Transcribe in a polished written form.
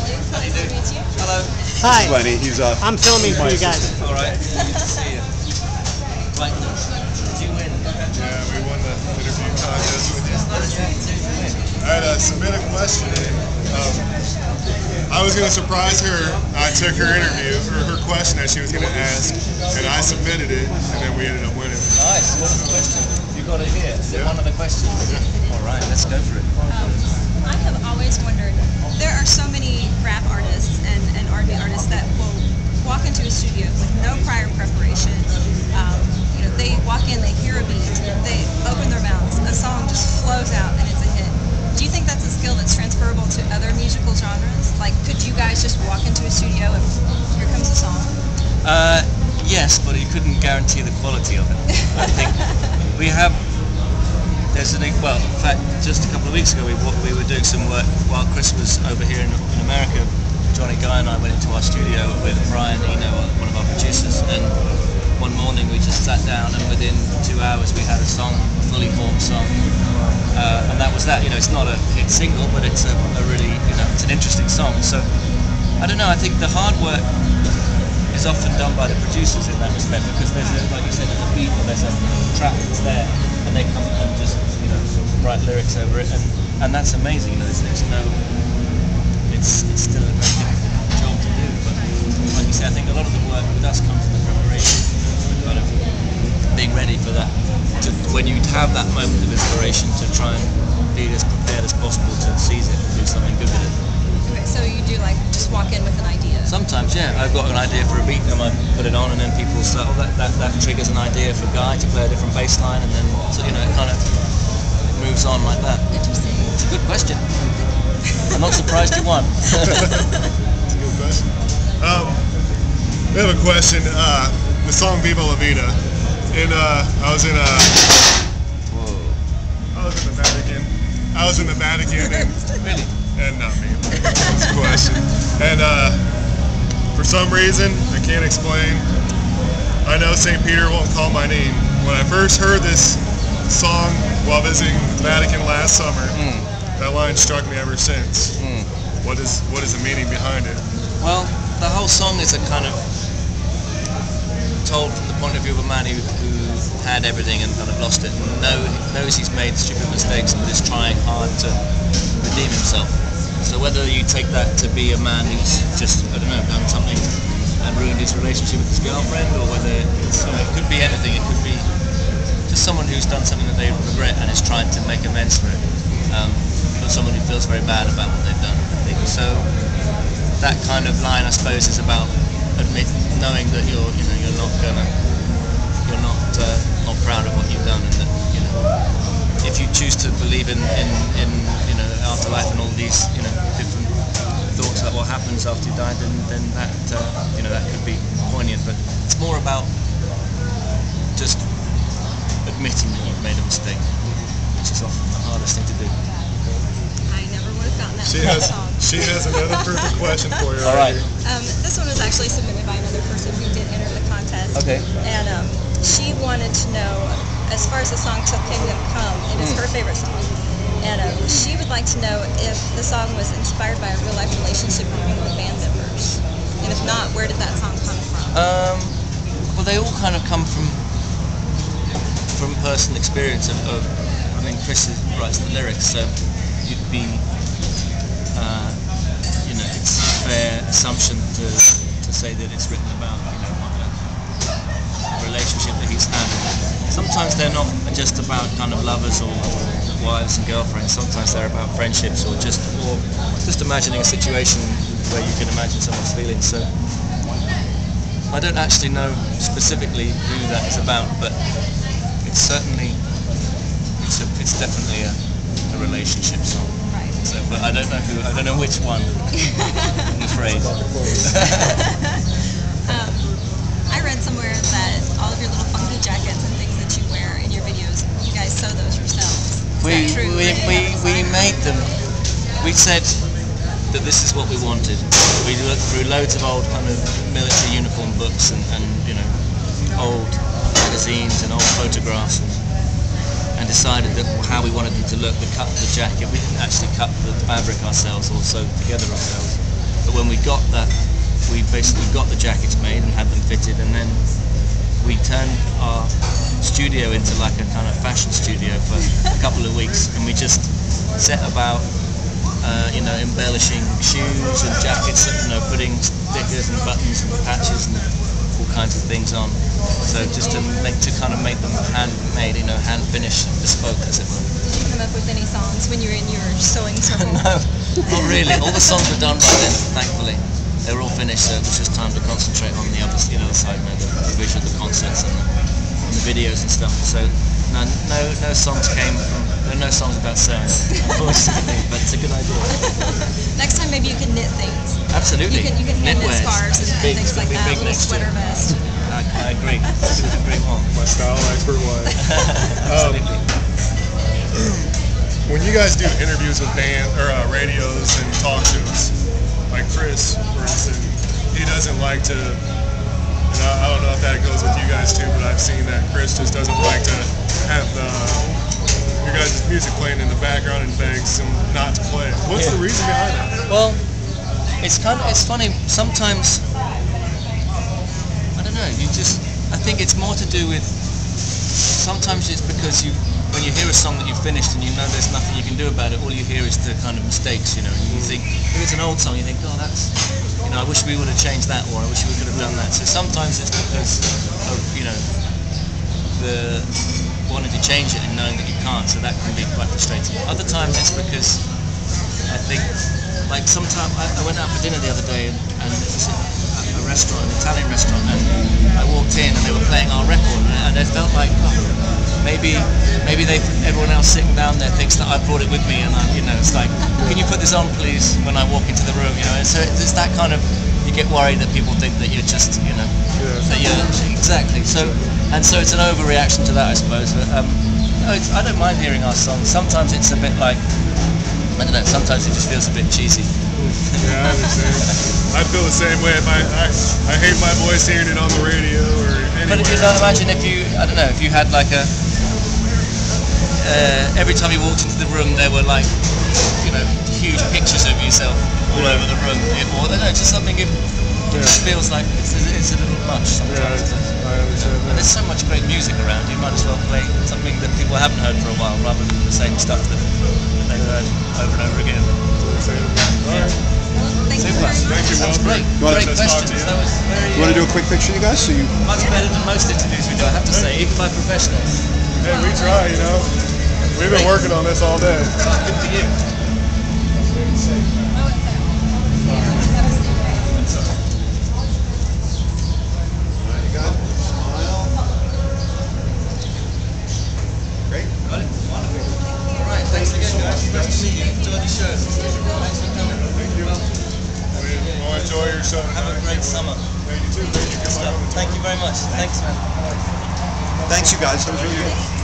Nice to meet you. Hello. Hi. Lenny, he's I'm filming for you guys. All right. Good to see you. Right. Did you win? Yeah, we won the interview contest with you. I had to submit a question. I was going to surprise her. I took her interview, or her question that she was going to ask, and I submitted it, and then we ended up winning. Nice. What was the question? You got it here. Is it one of the questions? Yeah. All right. Let's go for it. I have always wondered, there are so many rap artists and R&B artists that will walk into a studio with no prior preparation. They walk in, they hear a beat, they open their mouths, a song just flows out and it's a hit. Do you think that's a skill that's transferable to other musical genres? Like, could you guys just walk into a studio and here comes a song? Yes, but you couldn't guarantee the quality of it. I think we have. Well, in fact, just a couple of weeks ago we were doing some work while Chris was over here in America. Johnny Guy and I went into our studio with Ryan, one of our producers, and one morning we just sat down and within 2 hours we had a song, a fully formed song, and that was that. It's not a hit single, but it's a really, it's an interesting song. So I don't know. I think the hard work is often done by the producers in that respect, because there's like you said, there's a beat or there's a track that's there, and they come and just write lyrics over it, and that's amazing. There's no, it's still a very difficult job to do, but like you say, I think a lot of the work with us comes from the preparation, kind of being ready for that, when you have that moment of inspiration, to try and be as prepared as possible to seize it and do something good with it. Okay, so you do just walk in with an idea? Sometimes, yeah. I've got an idea for a beat and I put it on, and then people say, oh, that triggers an idea for Guy to play a different bass line, and then it kind of moves on like that. Interesting. It's a good question. I'm not surprised you won. That's a good question. We have a question. The song "Viva La Vida." I was in the Vatican. I was in the Vatican, and Really? and not me. That's a question. And for some reason, I can't explain, I know St. Peter won't call my name. When I first heard this song while visiting the Vatican last summer, that line struck me ever since. What is the meaning behind it? Well, the whole song is a kind of told from the point of view of a man who had everything and kind of lost it, and knows he's made stupid mistakes, but is trying hard to redeem himself. So whether you take that to be a man who's just, I don't know, done something and ruined his relationship with his girlfriend, or whether it's, it could be anything. It could be just someone who's done something that they regret and is trying to make amends for it. Or someone who feels very bad about what they've done, I think. So that kind of line, I suppose, is about knowing that you're not proud of what you've done, and that if you choose to believe in afterlife and all these different thoughts about what happens after you die, then that that could be poignant. But it's more about just admitting that you've made a mistake, which is often the hardest thing to do. I never would have gotten that song. She has another perfect question for you. All right. This one was actually submitted by another person who did enter the contest. Okay. And she wanted to know, as far as the song "Till Kingdom Come," it is her favorite song. And she would like to know if the song was inspired by a real-life relationship between the band members. And if not, where did that song come from? Well, they all kind of come from personal experience of I mean, Chris writes the lyrics, so you'd be, it's a fair assumption to say that it's written about, a relationship that he's had. Sometimes they're not just about kind of lovers or wives and girlfriends. Sometimes they're about friendships, or just imagining a situation where you can imagine someone's feelings. So I don't actually know specifically who that is about, but it's certainly it's definitely a relationship song. Right. So, but I don't know which one. I'm afraid. I read somewhere that all of your little funky jackets and things that you wear in your videos, you guys sew those yourselves. Is that true? We made them. We said that this is what we wanted. We looked through loads of old kind of military uniform books and old magazines and old photographs, and decided that how we wanted them to look. The cut of the jacket, we didn't actually cut the fabric ourselves or sew together ourselves. But when we got that, we basically got the jackets made and had them fitted, and then we turned our studio into like a kind of fashion studio for a couple of weeks, and we just set about embellishing shoes and jackets, putting stickers and buttons and patches and all kinds of things on. So just to kind of make them handmade, hand finished, bespoke, as it were. Did you come up with any songs when you were in your sewing circle? No, not really. All the songs were done by then, thankfully. They were all finished, so it was just time to concentrate on the other side, the visual, the concerts and the videos and stuff. So no songs came from. There are no songs about sewing, unfortunately, but it's a good idea. Next time, maybe you can knit things. Absolutely. You can knit scarves and things like that. Little sweater vest. I agree. It's a great one. My style expert wife. Absolutely. When you guys do interviews with radios and talk shows, like Chris, for instance, he doesn't like to, and I don't know if that goes with you guys too, but I've seen that Chris just doesn't like to have your guys' music playing in the background and begs him not to play it. What's the reason behind that? Well, it's funny, sometimes, I don't know, I think it's more to do with, sometimes it's because when you hear a song that you've finished and you know there's nothing you can do about it, all you hear is the kind of mistakes, and you think, if it's an old song, you think, oh, that's, I wish we would have changed that, or I wish we could have done that. So sometimes it's because of, the wanting to change it and knowing that you can't, so that can be quite frustrating. Other times it's because I think, like sometimes I went out for dinner the other day and it was a restaurant, an Italian restaurant, and I walked in and they were playing our record, and it felt like, maybe everyone else sitting down there thinks that I brought it with me, and it's like, can you put this on please when I walk into the room, and so it's that kind of, you get worried that people think that you're just, that you're, exactly, so it's an overreaction to that, I suppose. But, I don't mind hearing our songs. Sometimes it's a bit like, I don't know, sometimes it just feels a bit cheesy. Yeah, I understand. I feel the same way. I hate my voice hearing it on the radio or anywhere. But if you imagine if you had like a, every time you walked into the room there were like, huge pictures of yourself all over the room, or I don't know, just something, it just feels like it's a little much sometimes. Yeah, I understand that. And there's so much great music around, you might as well play something that people haven't heard for a while rather than the same stuff that they've heard over and over again. Alright. Thank you. Thank you, That was great. Great questions. That was very. You want to do a quick picture, you guys? Much better than most interviews we do, I have to say, even by professionals. Hey, we try, We've been working on this all day. Good for you. Got it? Wonderful. All right, thanks again, guys. Nice to meet you. Enjoy the show. Thanks for coming. Thank you. We'll enjoy your show. Have a great summer. Thank you too. Good stuff. Thank you very much. Thanks, man. Thanks, you guys. That was really good.